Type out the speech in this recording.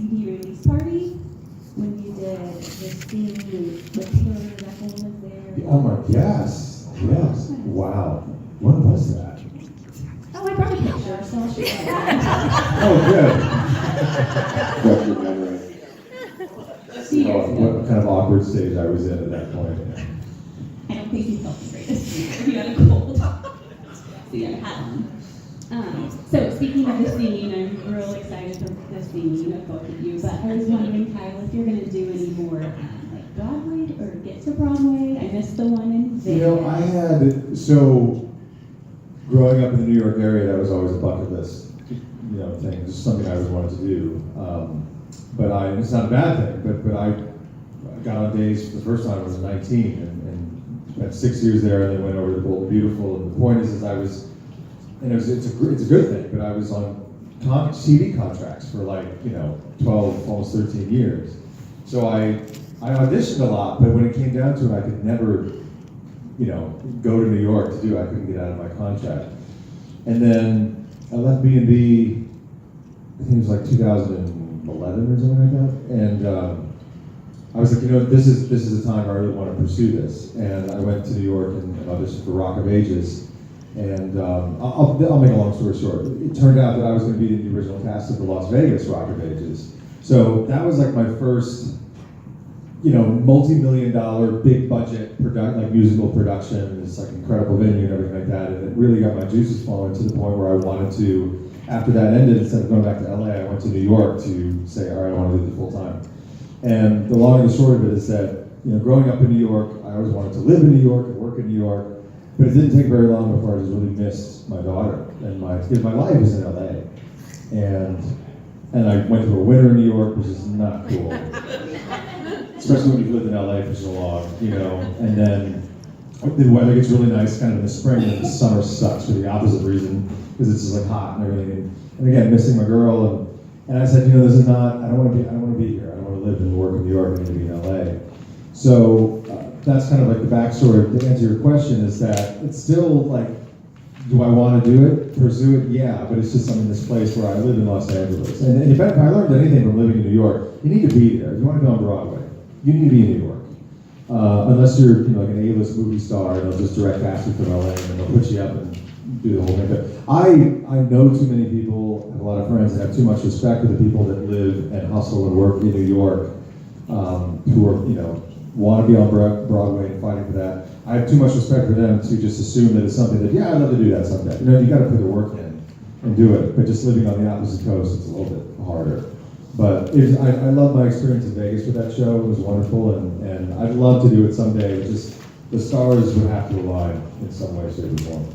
CD release party when you did the scene with Taylor Russell was there. Oh my, yes. Wow. When was that? Oh, I brought a picture, so I'll show you. Oh, good. Good memory. What kind of awkward stage I was in at that point. I don't think you felt the greatest either. You had a cold. So you had a hat on. So speaking of the scene, I'm real excited for the scene of both of you, but I was wondering, Kyle, if you're going to do any more like Broadway or Get to Broadway. I missed the one in Vegas. You know, I had, so growing up in the New York area, that was always a bucket list, thing, just something I always wanted to do. It's not a bad thing, but I got on days for the first time I was 19 and spent 6 years there and then went over to Bold and Beautiful. And the point is I was, and it's a good thing, but I was on TV contracts for 12, almost 13 years. So I auditioned a lot, but when it came down to it, I could never, go to New York to do it. I couldn't get out of my contract. And then I left B&B, I think it was like 2011 or something like that. And I was like, this is a time I really want to pursue this. And I went to New York and auditioned for Rock of Ages. And I'll make a long story short. It turned out that I was going to be in the original cast of the Las Vegas Rock of Ages. So that was like my first, multi-million-dollar, big-budget musical production. And it's like incredible venue and everything like that. And it really got my juices flowing to the point where I wanted to, after that ended, instead of going back to LA, I went to New York to say, all right, I want to do it full time. And the long and the short of it is that, growing up in New York, I always wanted to live in New York and work in New York. But it didn't take very long before I just really missed my daughter and because my life is in LA. And I went to a winter in New York, which is not cool. Especially when you've lived in LA for so long, and then the weather gets really nice kind of in the spring, and the summer sucks for the opposite reason, because it's just like hot and everything. And again, missing my girl, and I said, this is not, I don't want to be here. I don't want to live and work in New York. I need to be in LA. So that's kind of like the backstory to answer your question, is that it's still like, do I want to do it, pursue it? Yeah, but it's just I'm in this place where I live in Los Angeles. And if I learned anything from living in New York, you need to be there. If you want to go on Broadway, you need to be in New York. Unless you're like an A-list movie star and they'll just direct cast you from LA and then they'll put you up and do the whole thing. But I know too many people, have a lot of friends that have too much respect for the people that live and hustle and work in New York, who are, want to be on Broadway and fighting for that. I have too much respect for them to just assume that it's something that, I'd love to do that someday. You got to put the work in and do it. But just living on the opposite coast, it's a little bit harder. But I love my experience in Vegas with that show. It was wonderful, and I'd love to do it someday. Just the stars would have to align in some way, shape, or form.